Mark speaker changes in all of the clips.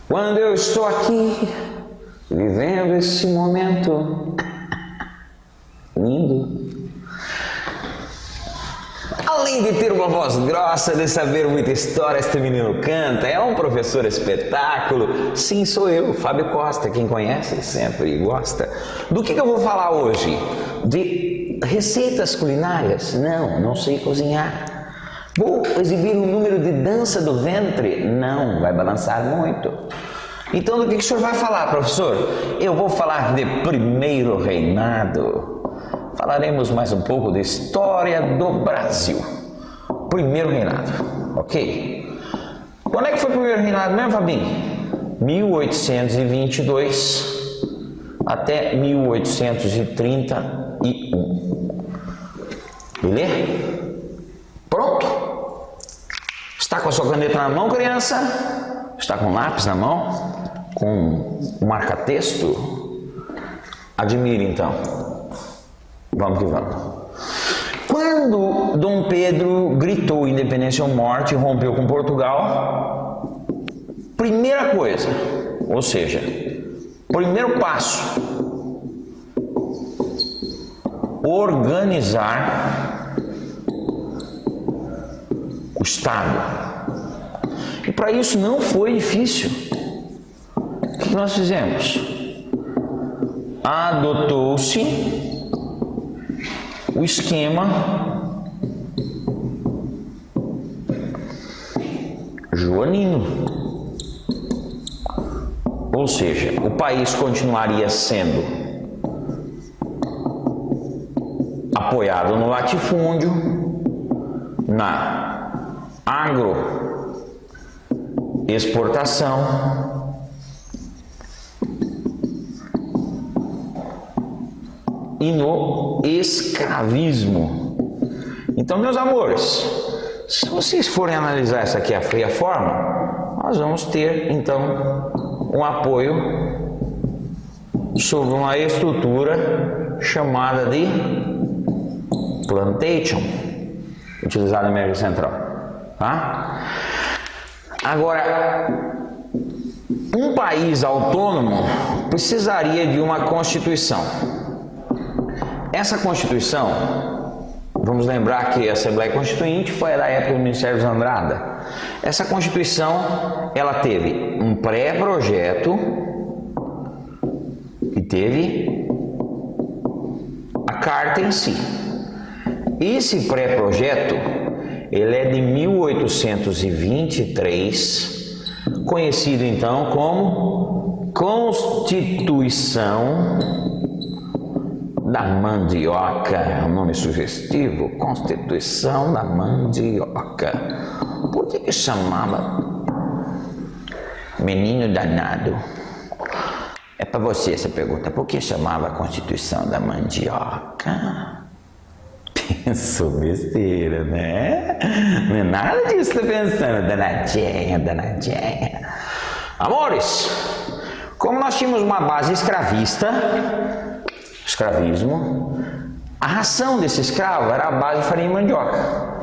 Speaker 1: Quando eu estou aqui, vivendo esse momento lindo, além de ter uma voz grossa, de saber muita história, este menino canta, é um professor espetáculo. Sim, sou eu, Fábio Costa, quem conhece sempre gosta. Do que eu vou falar hoje? De receitas culinárias? Não sei cozinhar. Vou exibir um número de dança do ventre? Não, vai balançar muito. Então do que o senhor vai falar, professor? Eu vou falar de primeiro reinado. Falaremos mais um pouco de história do Brasil. Primeiro reinado, ok? Quando é que foi o primeiro reinado mesmo, Fabinho? 1822 até 1831. Beleza? Pronto? Está com a sua caneta na mão, criança? Está com um lápis na mão? Com um marca-texto? Admire, então. Vamos que vamos. Quando Dom Pedro gritou independência ou morte e rompeu com Portugal, primeira coisa, ou seja, primeiro passo, organizar o Estado. E para isso não foi difícil. O que nós fizemos? Adotou-se o esquema joanino. Ou seja, o país continuaria sendo apoiado no latifúndio, na agroexportação e no escravismo. Então, meus amores, se vocês forem analisar essa aqui a fria forma, nós vamos ter então um apoio sobre uma estrutura chamada de plantation, utilizada na América Central, tá? Agora, um país autônomo precisaria de uma constituição. Essa Constituição, vamos lembrar que a Assembleia Constituinte foi da época do Ministério dos Andrada. Essa Constituição, ela teve um pré-projeto e teve a carta em si. Esse pré-projeto, ele é de 1823, conhecido então como Constituição da Mandioca, um nome sugestivo, Constituição da Mandioca. Por que chamava menino danado? É para você essa pergunta. Por que chamava Constituição da Mandioca? Pensou besteira, né? Não é nada disso que você está pensando, danadinha. Amores, como nós tínhamos uma base escravismo, a ração desse escravo era a base de farinha de mandioca.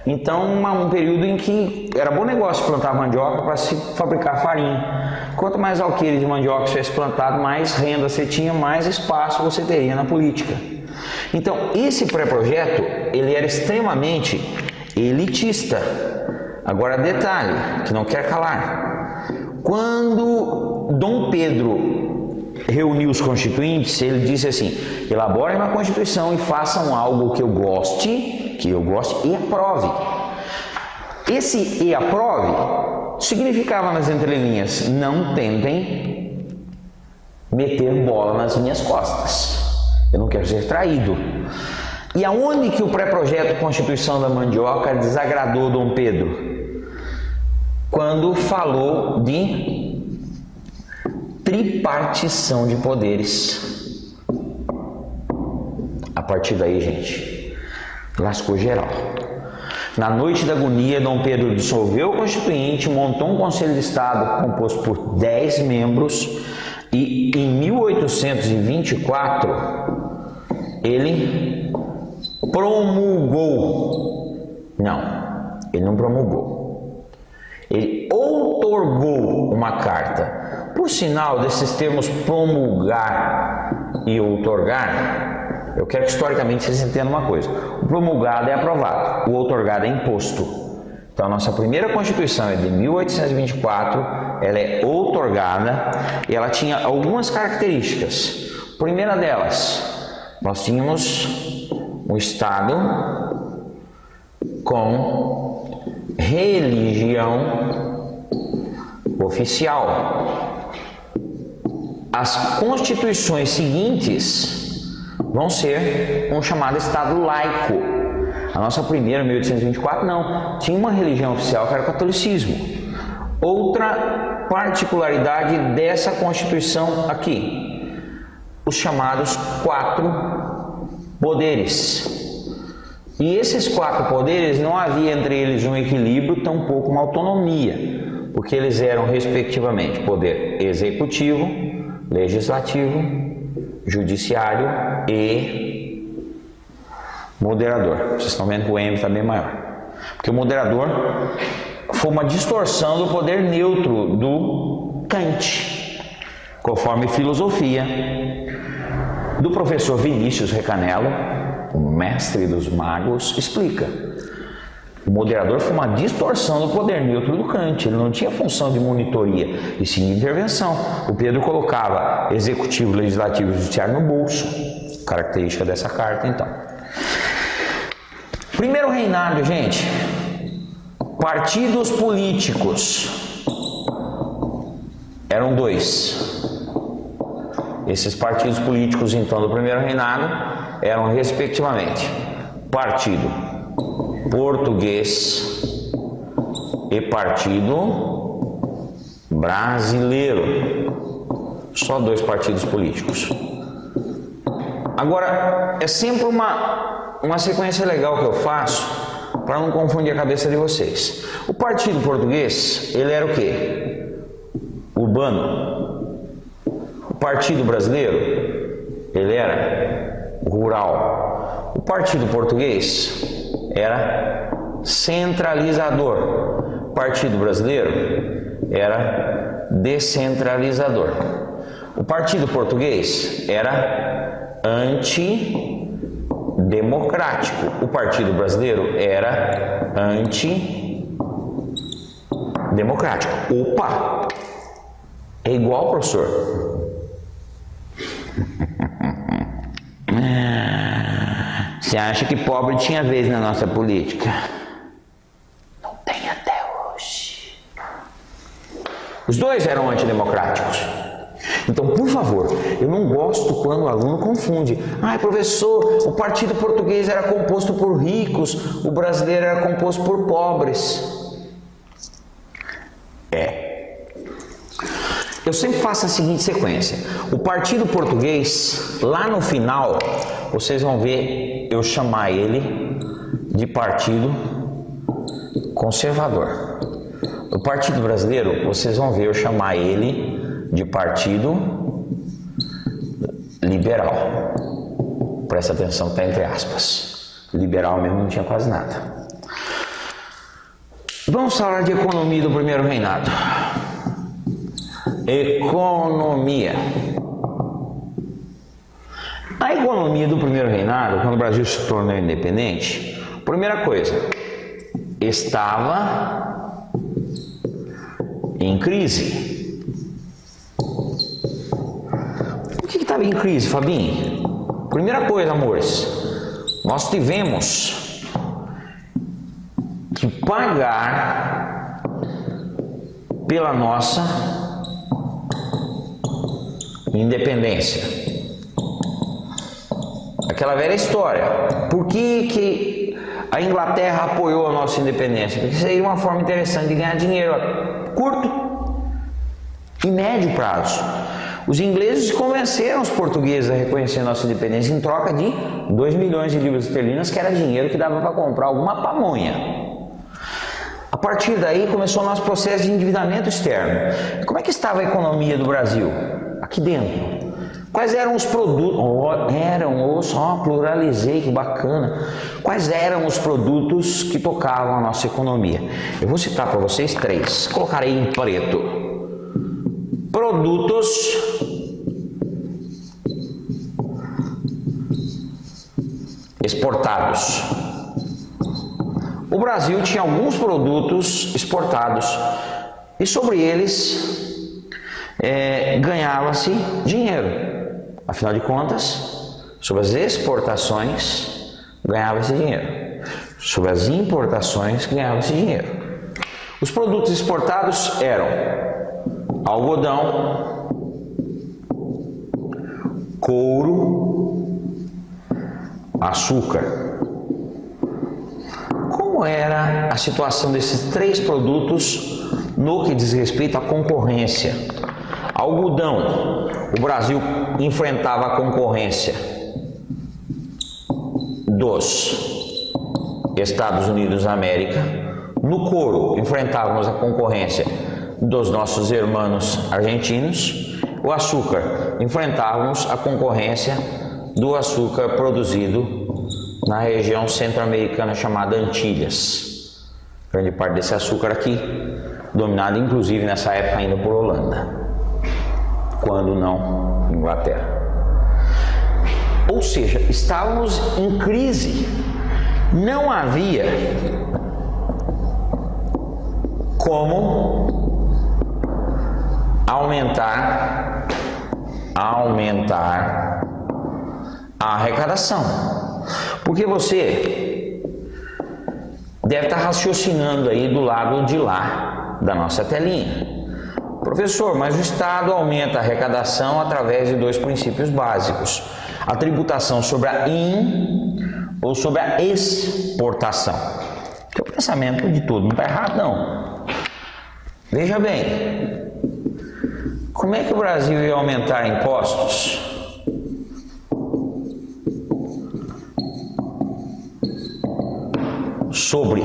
Speaker 1: Então, um período em que era bom negócio plantar mandioca para se fabricar farinha. Quanto mais alqueire de mandioca você tivesse plantado, mais renda você tinha, mais espaço você teria na política. Então, esse pré-projeto, ele era extremamente elitista. Agora, detalhe, que não quer calar. Quando Dom Pedro reuniu os constituintes, ele disse assim: elaborem uma constituição e façam algo que eu goste e aprove. Esse e aprove significava nas entrelinhas: não tentem meter bola nas minhas costas. Eu não quero ser traído. E aonde que o pré-projeto Constituição da Mandioca desagradou Dom Pedro? Quando falou de tripartição de poderes. A partir daí, gente, lascou geral. Na noite da agonia, Dom Pedro dissolveu o Constituinte, montou um Conselho de Estado composto por 10 membros e em 1824 ele promulgou. Não, ele não promulgou. Ele outorgou uma carta. Por sinal, desses termos promulgar e outorgar, eu quero que historicamente vocês entendam uma coisa. O promulgado é aprovado, o outorgado é imposto. Então, a nossa primeira Constituição é de 1824, ela é outorgada e ela tinha algumas características. A primeira delas, nós tínhamos um Estado com religião oficial. As constituições seguintes vão ser um chamado Estado laico. A nossa primeira, 1824, não. Tinha uma religião oficial que era o catolicismo. Outra particularidade dessa Constituição aqui, os chamados 4 poderes. E esses 4 poderes, não havia entre eles um equilíbrio, tampouco uma autonomia, porque eles eram, respectivamente, poder executivo, legislativo, judiciário e moderador. Vocês estão vendo que o M está bem maior. Porque o moderador foi uma distorção do poder neutro do Kant, conforme filosofia do professor Vinícius Recanello, o mestre dos magos, explica. O moderador foi uma distorção do poder neutro do Kant. Ele não tinha função de monitoria, e sim de intervenção. O Pedro colocava executivo, legislativo e judiciário no bolso. Característica dessa carta, então. Primeiro reinado, gente. Partidos políticos. Eram 2. Esses partidos políticos, então, do primeiro reinado eram, respectivamente, Partido Português e Partido Brasileiro. Só 2 partidos políticos. Agora, é sempre uma sequência legal que eu faço para não confundir a cabeça de vocês. O Partido Português, ele era o quê? Urbano. O Partido Brasileiro, ele era rural. O Partido Português era centralizador. O Partido Brasileiro era descentralizador. O Partido Português era antidemocrático. O Partido Brasileiro era antidemocrático. Opa! É igual, professor? Você acha que pobre tinha vez na nossa política? Não tem até hoje. Os 2 eram antidemocráticos. Então, por favor, eu não gosto quando o aluno confunde. Ah, professor, o Partido Português era composto por ricos, o brasileiro era composto por pobres. Eu sempre faço a seguinte sequência. O Partido Português, lá no final, vocês vão ver eu chamar ele de Partido Conservador. O Partido Brasileiro, vocês vão ver eu chamar ele de Partido Liberal. Presta atenção, está entre aspas. Liberal mesmo não tinha quase nada. Vamos falar de economia do primeiro reinado. Economia. A economia do primeiro reinado, quando o Brasil se tornou independente, primeira coisa, estava em crise. Por que estava em crise, Fabinho? Primeira coisa, amores, nós tivemos que pagar pela nossa independência. Aquela velha história. Por que a Inglaterra apoiou a nossa independência? Porque seria uma forma interessante de ganhar dinheiro a curto e médio prazo. Os ingleses convenceram os portugueses a reconhecer a nossa independência em troca de 2 milhões de libras esterlinas, que era dinheiro que dava para comprar alguma pamonha. A partir daí começou o nosso processo de endividamento externo. E como é que estava a economia do Brasil? Aqui dentro. Quais eram os produtos? Só pluralizei, que bacana. Quais eram os produtos que tocavam a nossa economia? Eu vou citar para vocês 3. Colocarei em preto. Produtos exportados. O Brasil tinha alguns produtos exportados e sobre eles ganhava-se dinheiro. Afinal de contas, sobre as exportações ganhava-se dinheiro, sobre as importações ganhava-se dinheiro. Os produtos exportados eram algodão, couro, açúcar. Como era a situação desses 3 produtos no que diz respeito à concorrência? Algodão, o Brasil enfrentava a concorrência dos Estados Unidos da América. No couro, enfrentávamos a concorrência dos nossos irmãos argentinos. O açúcar, enfrentávamos a concorrência do açúcar produzido na região centro-americana chamada Antilhas. Grande parte desse açúcar aqui, dominado inclusive nessa época ainda por Holanda, quando não Inglaterra. Ou seja, estávamos em crise, não havia como aumentar a arrecadação, porque você deve estar raciocinando aí do lado de lá da nossa telinha. Professor, mas o Estado aumenta a arrecadação através de 2 princípios básicos: a tributação sobre a ou sobre a exportação. Que o pensamento de todo não está errado, não. Veja bem, como é que o Brasil ia aumentar impostos? Sobre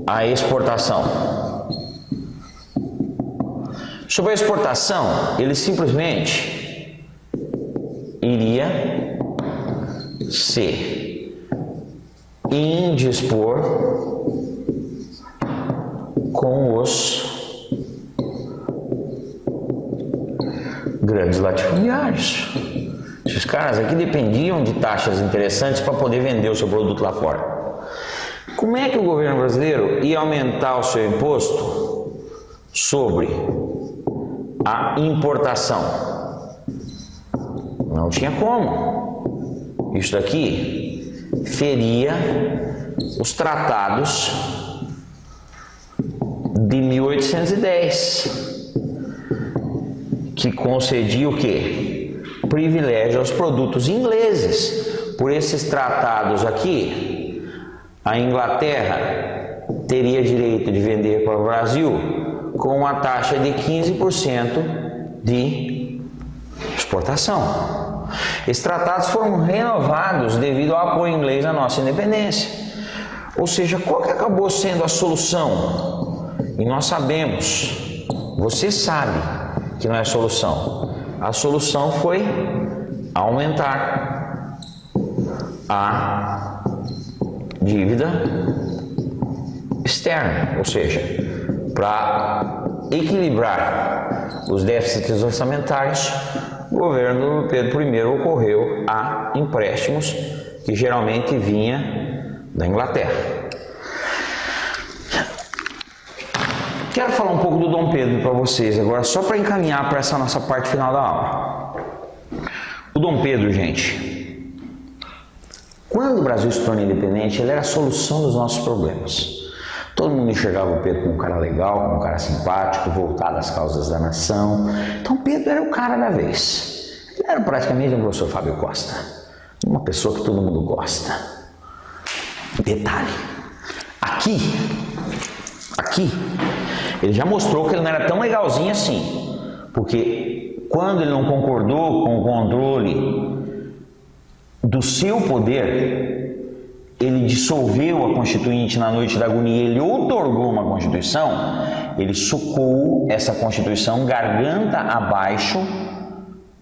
Speaker 1: a exportação. Sobre a exportação, ele simplesmente iria se indispor com os grandes latifundiários. Esses caras aqui dependiam de taxas interessantes para poder vender o seu produto lá fora. Como é que o governo brasileiro ia aumentar o seu imposto sobre a importação? Não tinha como. Isso daqui feria os tratados de 1810, que concedia o quê? Privilégio aos produtos ingleses. Por esses tratados aqui, a Inglaterra teria direito de vender para o Brasil com uma taxa de 15% de exportação. Esses tratados foram renovados devido ao apoio inglês à nossa independência. Ou seja, qual que acabou sendo a solução? E nós sabemos, você sabe que não é a solução. A solução foi aumentar a dívida externa, ou seja, para equilibrar os déficits orçamentários, o governo Pedro I recorreu a empréstimos que geralmente vinha da Inglaterra. Quero falar um pouco do Dom Pedro para vocês agora, só para encaminhar para essa nossa parte final da aula. O Dom Pedro, gente, quando o Brasil se tornou independente, ele era a solução dos nossos problemas. Todo mundo enxergava o Pedro como um cara legal, como um cara simpático, voltado às causas da nação. Então Pedro era o cara da vez. Ele era praticamente o professor Fábio Costa, uma pessoa que todo mundo gosta. Detalhe, aqui, ele já mostrou que ele não era tão legalzinho assim, porque quando ele não concordou com o controle do seu poder, ele dissolveu a Constituinte na noite da agonia, ele outorgou uma Constituição, ele sucou essa Constituição garganta abaixo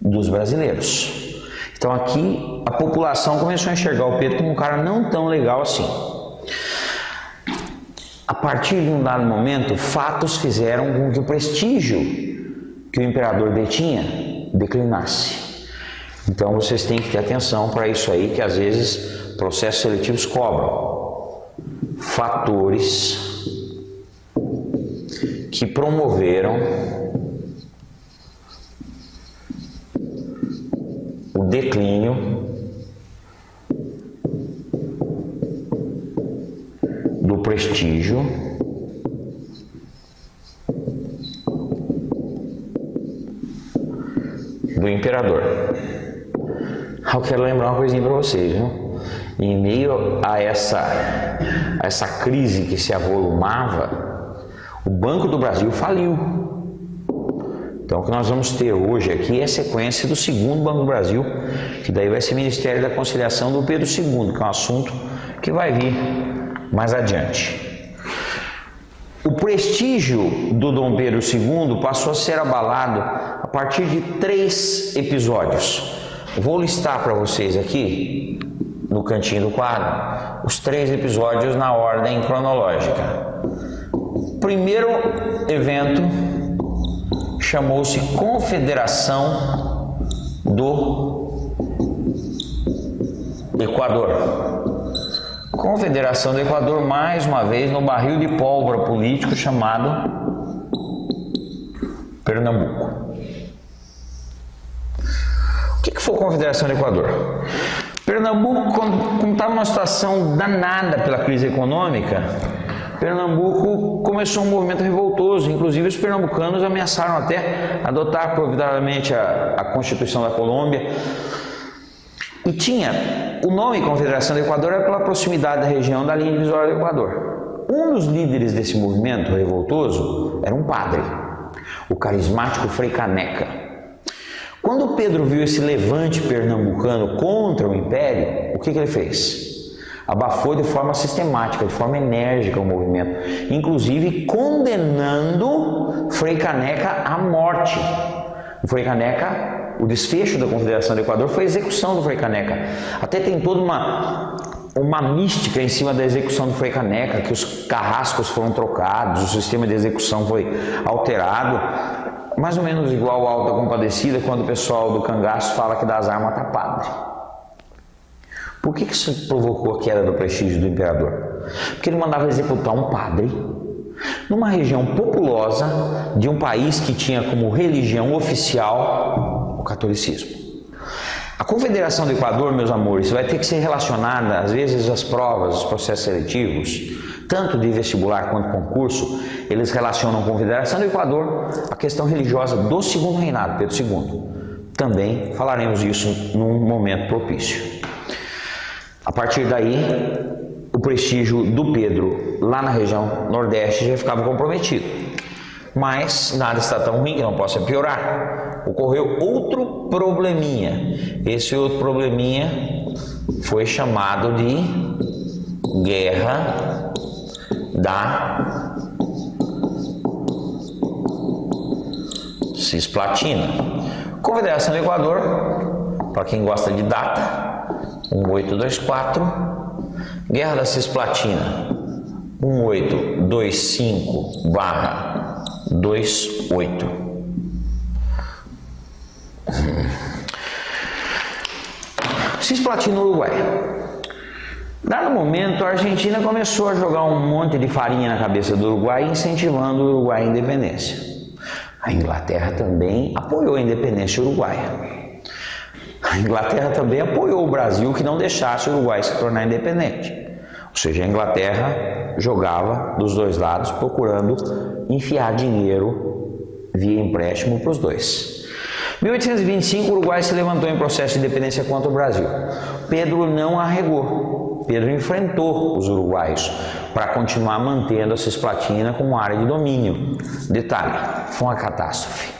Speaker 1: dos brasileiros. Então aqui a população começou a enxergar o Pedro como um cara não tão legal assim. A partir de um dado momento, fatos fizeram com que o prestígio que o imperador detinha declinasse. Então vocês têm que ter atenção para isso aí, que às vezes processos seletivos cobram. Fatores que promoveram o declínio do prestígio do imperador. Eu quero lembrar uma coisinha para vocês, viu? Em meio a essa crise que se avolumava, o Banco do Brasil faliu. Então o que nós vamos ter hoje aqui é a sequência do segundo Banco do Brasil, que daí vai ser Ministério da Conciliação do Pedro II, que é um assunto que vai vir mais adiante. O prestígio do Dom Pedro II passou a ser abalado a partir de 3 episódios. Eu vou listar para vocês aqui, no cantinho do quadro, os 3 episódios na ordem cronológica. O primeiro evento chamou-se Confederação do Equador. Confederação do Equador, mais uma vez, no barril de pólvora político chamado Pernambuco. O que foi a Confederação do Equador? Pernambuco, como estava numa situação danada pela crise econômica, Pernambuco começou um movimento revoltoso. Inclusive os pernambucanos ameaçaram até adotar provisoriamente a Constituição da Colômbia. E tinha o nome Confederação do Equador era pela proximidade da região da linha divisória do Equador. Um dos líderes desse movimento revoltoso era um padre, o carismático Frei Caneca. Quando Pedro viu esse levante pernambucano contra o Império, o que ele fez? Abafou de forma sistemática, de forma enérgica o movimento, inclusive condenando Frei Caneca à morte. O Frei Caneca, o desfecho da Confederação do Equador foi a execução do Frei Caneca. Até tem toda uma mística em cima da execução do Frei Caneca, que os carrascos foram trocados, o sistema de execução foi alterado. Mais ou menos igual a Alta Compadecida, quando o pessoal do cangaço fala que das armas tá padre. Por que isso provocou a queda do prestígio do imperador? Porque ele mandava executar um padre numa região populosa de um país que tinha como religião oficial o catolicismo. A Confederação do Equador, meus amores, vai ter que ser relacionada, às vezes, às provas, os processos seletivos, tanto de vestibular quanto concurso, eles relacionam a Confederação do Equador à questão religiosa do segundo reinado, Pedro II. Também falaremos disso num momento propício. A partir daí, o prestígio do Pedro lá na região Nordeste já ficava comprometido. Mas nada está tão ruim que não possa piorar. Ocorreu outro probleminha. Esse outro probleminha foi chamado de Guerra da Cisplatina. Confederação do Equador, para quem gosta de data, 1824, Guerra da Cisplatina, 1825/28. Cisplatina no Uruguai. Dado momento, a Argentina começou a jogar um monte de farinha na cabeça do Uruguai, incentivando o Uruguai à independência. A Inglaterra também apoiou a independência uruguaia. A Inglaterra também apoiou o Brasil que não deixasse o Uruguai se tornar independente. Ou seja, a Inglaterra jogava dos dois lados, procurando enfiar dinheiro via empréstimo para os dois. Em 1825, o Uruguai se levantou em processo de independência contra o Brasil. Pedro não arregou. Pedro enfrentou os uruguaios para continuar mantendo a Cisplatina como área de domínio. Detalhe, foi uma catástrofe.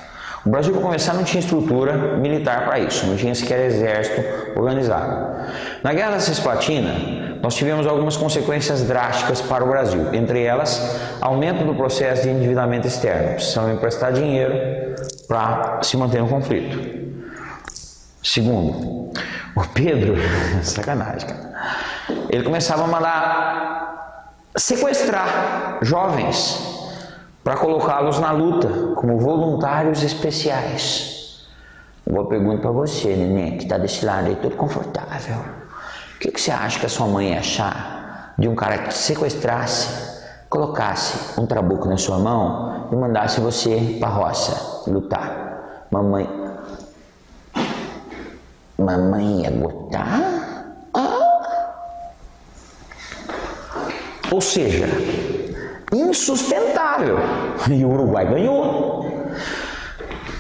Speaker 1: O Brasil, para começar, não tinha estrutura militar para isso, não tinha sequer exército organizado. Na Guerra da Cisplatina, nós tivemos algumas consequências drásticas para o Brasil, entre elas, aumento do processo de endividamento externo, precisamos emprestar dinheiro para se manter no conflito. Segundo, o Pedro, sacanagem, cara, ele começava a mandar sequestrar jovens para colocá-los na luta como voluntários especiais. Uma pergunta para você, neném, que está desse lado aí todo confortável. O que você acha que a sua mãe ia achar de um cara que te sequestrasse, colocasse um trabuco na sua mão e mandasse você para a roça lutar? Mamãe ia gostar? Ou seja, insustentável. E o Uruguai ganhou.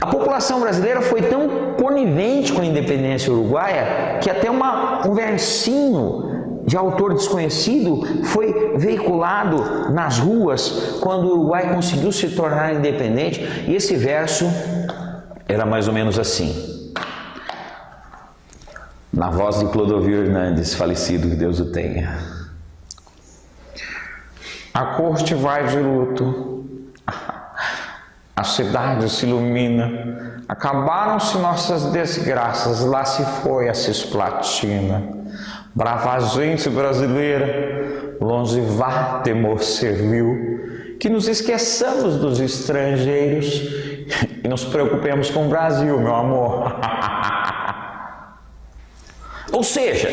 Speaker 1: A população brasileira foi tão conivente com a independência uruguaia que até um versinho de autor desconhecido foi veiculado nas ruas quando o Uruguai conseguiu se tornar independente. E esse verso era mais ou menos assim, na voz de Clodovil Hernandes, falecido, que Deus o tenha. A corte vai de luto, a cidade se ilumina, acabaram-se nossas desgraças, lá se foi a Cisplatina. Brava gente brasileira, longe vá temor serviu, que nos esqueçamos dos estrangeiros e nos preocupemos com o Brasil, meu amor. Ou seja,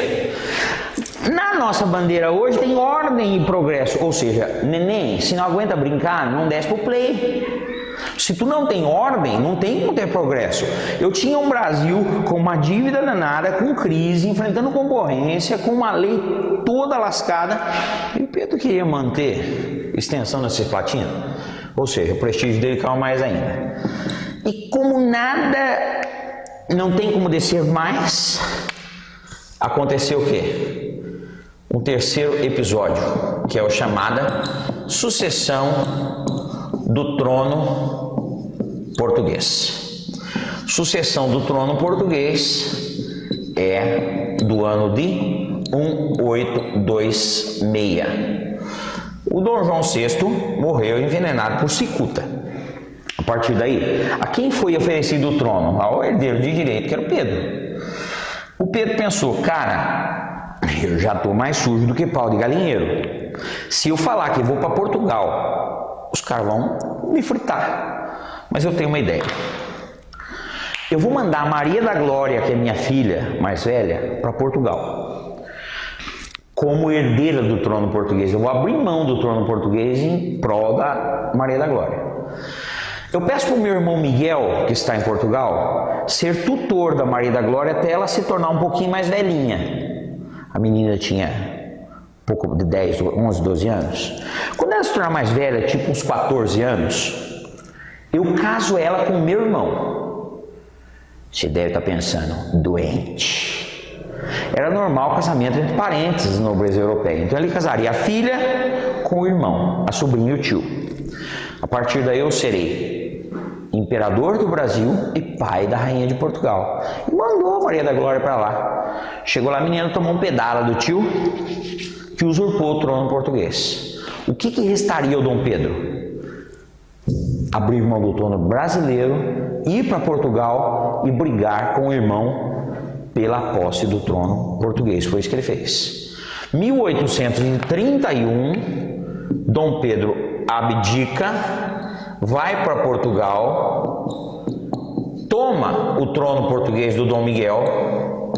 Speaker 1: na nossa bandeira hoje tem ordem e progresso, ou seja, neném, se não aguenta brincar, não desce pro play. Se tu não tem ordem, não tem como ter progresso. Eu tinha um Brasil com uma dívida danada, com crise, enfrentando concorrência, com uma lei toda lascada, e o Pedro queria manter extensão da Cisplatina, ou seja, o prestígio dele caiu mais ainda. E como nada não tem como descer mais, aconteceu o quê? Um terceiro episódio, que é o chamada sucessão do trono português. Sucessão do trono português é do ano de 1826. O Dom João VI morreu envenenado por cicuta. A partir daí, a quem foi oferecido o trono? Ao herdeiro de direito, que era o Pedro. O Pedro pensou, cara, eu já estou mais sujo do que pau de galinheiro. Se eu falar que vou para Portugal, os caras vão me fritar. Mas eu tenho uma ideia. Eu vou mandar a Maria da Glória, que é minha filha mais velha, para Portugal, como herdeira do trono português. Eu vou abrir mão do trono português em prol da Maria da Glória. Eu peço para o meu irmão Miguel, que está em Portugal, ser tutor da Maria da Glória até ela se tornar um pouquinho mais velhinha. A menina tinha pouco de 10, 11, 12 anos. Quando ela se tornar mais velha, tipo uns 14 anos, eu caso ela com o meu irmão. Você deve estar pensando, doente. Era normal o casamento entre parentes no Brasil europeu. Então ele casaria a filha com o irmão, a sobrinha e o tio. A partir daí eu serei imperador do Brasil e pai da rainha de Portugal. E mandou a Maria da Glória para lá. Chegou lá, a menina tomou um pedala do tio, que usurpou o trono português. O que restaria ao Dom Pedro? Abrir mão do trono brasileiro, ir para Portugal e brigar com o irmão pela posse do trono português. Foi isso que ele fez. 1831, Dom Pedro abdica, vai para Portugal, toma o trono português do Dom Miguel,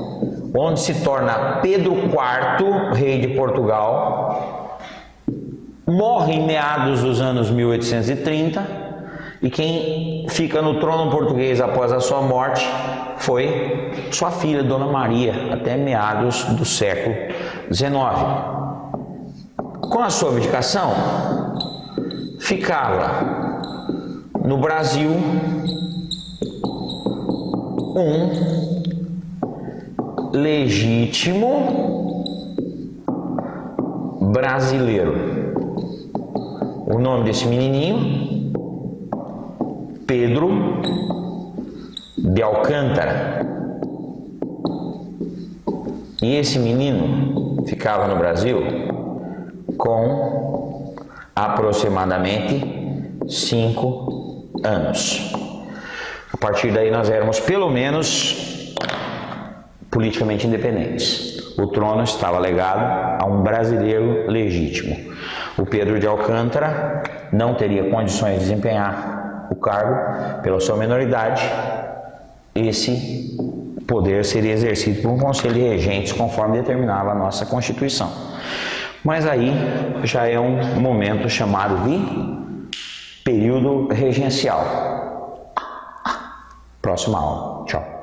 Speaker 1: onde se torna Pedro IV, rei de Portugal, morre em meados dos anos 1830, e quem fica no trono português após a sua morte foi sua filha, Dona Maria, até meados do século XIX. Com a sua abdicação, ficava no Brasil um legítimo brasileiro. O nome desse menininho, Pedro de Alcântara. E esse menino ficava no Brasil com aproximadamente 5 anos. A partir daí nós éramos pelo menos politicamente independentes. O trono estava legado a um brasileiro legítimo. O Pedro de Alcântara não teria condições de desempenhar o cargo pela sua menoridade. Esse poder seria exercido por um conselho de regentes, conforme determinava a nossa Constituição. Mas aí já é um momento chamado de período regencial. Próxima aula. Tchau.